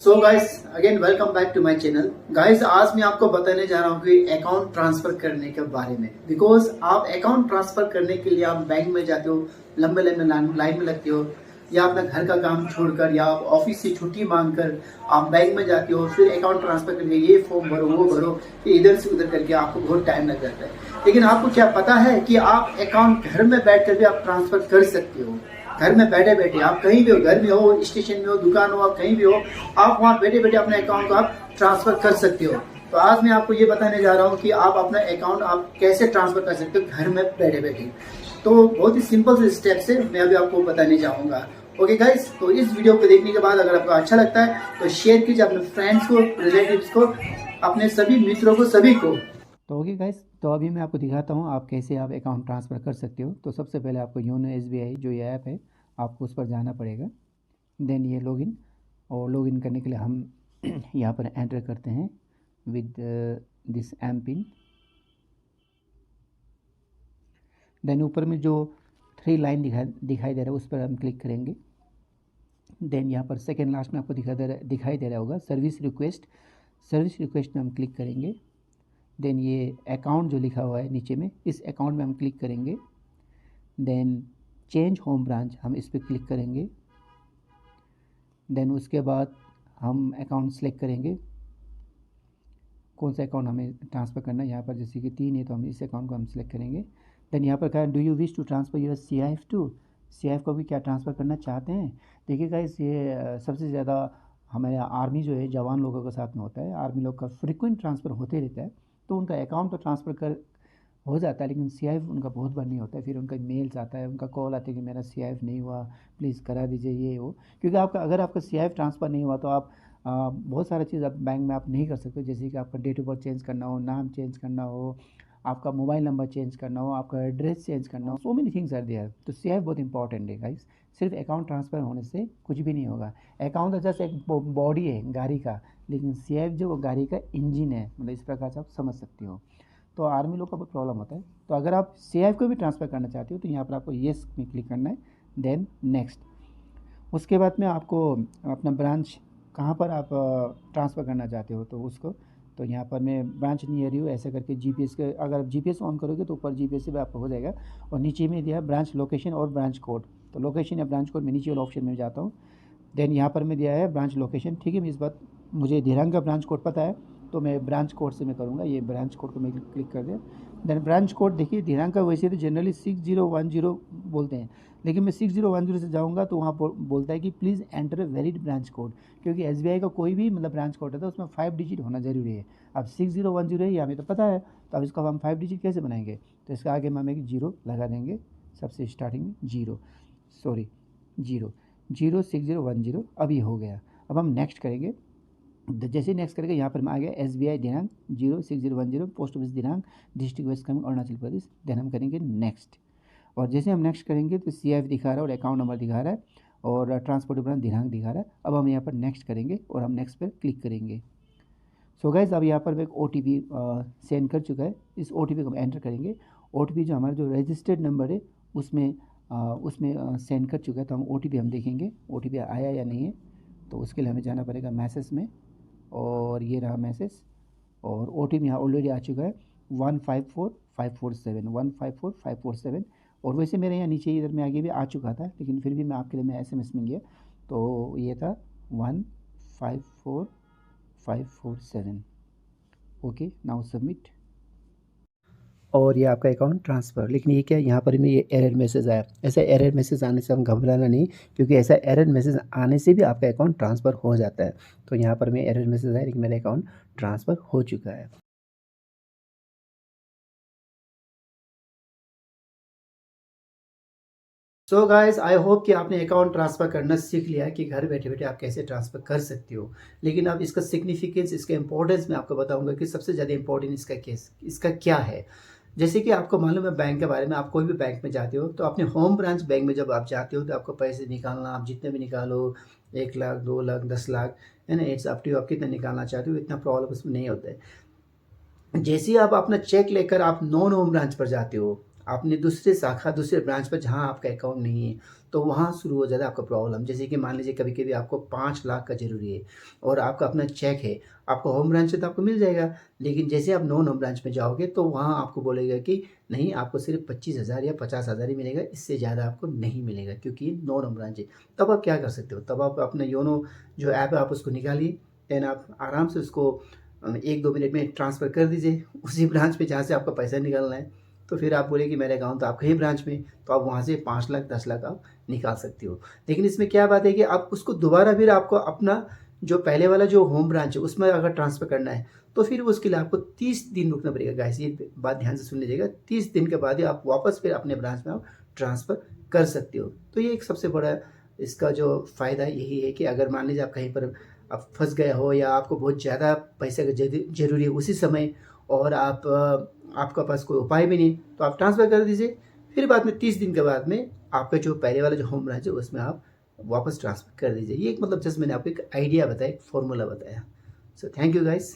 So guys again welcome back to my channel. Guys आज मैं आपको बताने जा रहा हूँ कि अकाउंट ट्रांसफर करने के बारे में। बिकॉज आप अकाउंट ट्रांसफर करने के लिए आप बैंक में जाते हो, लंबे लंबे लाइन में लगते हो, या अपना घर का काम छोड़कर या आप ऑफिस से छुट्टी मांगकर आप बैंक में जाते हो, फिर अकाउंट ट्रांसफर करके ये फॉर्म भरो वो भरो, फिर इधर से उधर करके आपको बहुत टाइम लग जाता है। लेकिन आपको क्या पता है कि आप अकाउंट घर में बैठ कर भी आप ट्रांसफर कर सकते हो। घर में बैठे बैठे आप कहीं भी हो, घर में हो, स्टेशन में हो, दुकान हो, आप कहीं भी हो, आप वहां बैठे बैठे अपने अकाउंट को आप ट्रांसफर कर सकते हो। तो आज मैं आपको ये बताने जा रहा हूँ कि आप अपना अकाउंट आप कैसे ट्रांसफर कर सकते हो घर में बैठे बैठे। तो बहुत ही सिंपल से स्टेप से मैं अभी आपको बताने जाऊंगा। ओके गाइस, तो इस वीडियो को देखने के बाद अगर आपको अच्छा लगता है तो शेयर कीजिए अपने फ्रेंड्स को, रिलेटिव्स को, अपने सभी मित्रों को, सभी को। तो ओके गाइस, तो अभी मैं आपको दिखाता हूँ आप कैसे आप अकाउंट ट्रांसफ़र कर सकते हो। तो सबसे पहले आपको योनो एसबीआई जो ये ऐप है आपको उस पर जाना पड़ेगा। देन ये लॉगिन, और लॉगिन करने के लिए हम यहाँ पर एंटर करते हैं with this M PIN. Then ऊपर में जो 3 लाइन दिखाई दे रहा है उस पर हम क्लिक करेंगे। देन यहाँ पर सेकेंड लास्ट में आपको दिखाई दे रहा होगा सर्विस रिक्वेस्ट। सर्विस रिक्वेस्ट में हम क्लिक करेंगे। देन ये अकाउंट जो लिखा हुआ है नीचे में, इस अकाउंट में हम क्लिक करेंगे। देन चेंज होम ब्रांच हम इस पर क्लिक करेंगे। देन उसके बाद हम अकाउंट सेलेक्ट करेंगे, कौन सा अकाउंट हमें ट्रांसफ़र करना है। यहाँ पर जैसे कि 3 है तो हम इस अकाउंट को हम सेलेक्ट करेंगे। देन यहाँ पर कहा do you wish to transfer your CIF to, CIF को भी क्या ट्रांसफ़र करना चाहते हैं। देखिए गाइस, ये सबसे ज़्यादा हमारे आर्मी जो है जवान लोगों के साथ में होता है। आर्मी लोग का फ्रिक्वेंट ट्रांसफ़र होते रहता है, तो उनका अकाउंट तो ट्रांसफ़र कर हो जाता है, लेकिन CIF उनका बहुत बार नहीं होता है। फिर उनका मेल्स आता है, उनका कॉल आता है कि मेरा CIF नहीं हुआ, प्लीज़ करा दीजिए ये वो। क्योंकि आपका अगर आपका CIF ट्रांसफ़र नहीं हुआ तो आप बहुत सारा चीज़ आप बैंक में आप नहीं कर सकते। जैसे कि आपका डेट ऑफ बर्थ चेंज करना हो, नाम चेंज करना हो, आपका मोबाइल नंबर चेंज करना हो, आपका एड्रेस चेंज करना हो, so many things are there. तो CIF बहुत इंपॉर्टेंट है गाइस। सिर्फ अकाउंट ट्रांसफ़र होने से कुछ भी नहीं होगा। अकाउंट तो जस्ट एक बॉडी है गाड़ी का, लेकिन CIF जो वो गाड़ी का इंजन है, मतलब इस प्रकार से आप समझ सकते हो। तो आर्मी लोग का बहुत प्रॉब्लम होता है। तो अगर आप CIF को भी ट्रांसफ़र करना चाहते हो तो यहाँ पर आपको येस में क्लिक करना है। देन नेक्स्ट, उसके बाद में आपको अपना ब्रांच कहाँ पर आप ट्रांसफ़र करना चाहते हो तो उसको, तो यहाँ पर मैं ब्रांच नियर यू ऐसे करके GPS के, अगर आप GPS ऑन करोगे तो ऊपर GPS से भी आपको हो जाएगा। और नीचे में दिया है ब्रांच लोकेशन और ब्रांच कोड। तो लोकेशन या ब्रांच कोड में नीचे वाला ऑप्शन में जाता हूँ। देन यहाँ पर मैं दिया है ब्रांच लोकेशन। ठीक है, मैं इस बात मुझे धीरांग का ब्रांच कोड पता है तो मैं ब्रांच कोड से मैं करूँगा। ये ब्रांच कोड को मैं क्लिक कर दिया। देन ब्रांच कोड देखिए, धीरांग का वैसे तो जनरली 6010 बोलते हैं, लेकिन मैं 6010 से जाऊँगा तो वहाँ बोलता है कि please enter a valid branch code. क्योंकि SBI का कोई भी मतलब ब्रांच कोड होता है उसमें 5 डिजिट होना ज़रूरी है। अब 6010 है, ये हमें तो पता है, तो अब इसको हम 5 डिजिट कैसे बनाएंगे। तो इसका आगे हम एक 0 लगा देंगे, सबसे स्टार्टिंग में 0, सॉरी 06010। अब ये हो गया। अब हम नेक्स्ट करेंगे। जैसे नेक्स्ट करेंगे यहाँ पर हम आ गया SBI दिनांक 06010, पोस्ट ऑफिस दिनांक, district waste Kameng Arunachal Pradesh. Then हम करेंगे नेक्स्ट। और जैसे हम नेक्स्ट करेंगे तो CIF दिखा रहा है और अकाउंट नंबर दिखा रहा है और ट्रांसपोर्ट उपरांत दिनांक दिखा रहा है। अब हम यहाँ पर नेक्स्ट करेंगे और हम नेक्स्ट पर क्लिक करेंगे। सो गाइस, अब यहाँ पर एक OTP सेंड कर चुका है। इस OTP को हम एंटर करेंगे। OTP जो हमारा जो रजिस्टर्ड नंबर है उसमें सेंड कर चुका है। तो हम OTP हम देखेंगे OTP आया या नहीं है। तो उसके लिए हमें जाना पड़ेगा मैसेज में, और ये रहा मैसेज। और OTP यहाँ ऑलरेडी आ चुका है 154547, 154547। और वैसे मेरे यहाँ नीचे इधर में आगे भी आ चुका था, लेकिन फिर भी मैं आपके लिए मैं SMS में गया तो ये था 154547। Okay, now submit. और ये आपका अकाउंट ट्रांसफ़र। लेकिन ये क्या है, यहाँ पर में ये एरर मैसेज आया। ऐसा एरर मैसेज आने से हम घबराना नहीं, क्योंकि ऐसा एरर मैसेज आने से भी आपका अकाउंट ट्रांसफ़र हो जाता है। तो यहाँ पर में एरर मैसेज आया, लेकिन मेरा अकाउंट ट्रांसफ़र हो चुका है। सो गाइस, आई होप कि आपने अकाउंट ट्रांसफ़र करना सीख लिया कि घर बैठे बैठे आप कैसे ट्रांसफ़र कर सकते हो। लेकिन अब इसका सिग्निफिकेंस, इसका इंपॉर्टेंस मैं आपको बताऊंगा कि सबसे ज़्यादा इंपॉर्टेंट इसका क्या है। जैसे कि आपको मालूम है बैंक के बारे में, आप कोई भी बैंक में जाते हो तो अपने होम ब्रांच बैंक में जब आप जाते हो तो आपको पैसे निकालना, आप जितने भी निकालो, 1 लाख 2 लाख 10 लाख, है ना, इट्स अप टू आप कितना निकालना चाहते हो, इतना प्रॉब्लम उसमें नहीं होता है। जैसे ही आप अपना चेक लेकर आप नॉन होम ब्रांच पर जाते हो, आपने दूसरे शाखा, दूसरे ब्रांच पर जहाँ आपका अकाउंट नहीं है, तो वहाँ शुरू हो जाता है आपका प्रॉब्लम। जैसे कि मान लीजिए कभी-कभी आपको 5 लाख का ज़रूरी है और आपका अपना चेक है, आपका होम ब्रांच से तो आपको मिल जाएगा, लेकिन जैसे आप नॉन होम ब्रांच में जाओगे तो वहाँ आपको बोलेगा कि नहीं, आपको सिर्फ़ 25,000 या 50,000 ही मिलेगा, इससे ज़्यादा आपको नहीं मिलेगा क्योंकि ये नॉन होम ब्रांच है। तब आप क्या कर सकते हो, तब आप अपना योनो जो ऐप है आप उसको निकालिए, देन आप आराम से उसको 1-2 मिनट में ट्रांसफ़र कर दीजिए उसी ब्रांच पे जहाँ से आपका पैसा निकालना है। तो फिर आप बोले कि मेरा अकाउंट तो आपका ही ब्रांच में, तो आप वहाँ से 5 लाख 10 लाख आप निकाल सकते हो। लेकिन इसमें क्या बात है कि आप उसको दोबारा फिर आपको अपना जो पहले वाला जो होम ब्रांच है उसमें अगर ट्रांसफ़र करना है, तो फिर उसके लिए आपको 30 दिन रुकना पड़ेगा गाइस, ये बात ध्यान से सुन लीजिएगा। 30 दिन के बाद ही आप वापस फिर अपने ब्रांच में आप ट्रांसफ़र कर सकते हो। तो ये एक सबसे बड़ा इसका जो फ़ायदा यही है कि अगर मान लीजिए आप कहीं पर आप फँस गए हो या आपको बहुत ज़्यादा पैसे का ज़रूरी है उसी समय और आपका पास कोई उपाय भी नहीं, तो आप ट्रांसफ़र कर दीजिए। फिर बाद में 30 दिन के बाद में आपका जो पहले वाला जो होम ब्रांच है उसमें आप वापस ट्रांसफ़र कर दीजिए। ये एक मतलब जस्ट मैंने आपको एक आइडिया बताया, एक फ़ॉर्मूला बताया। So thank you guys.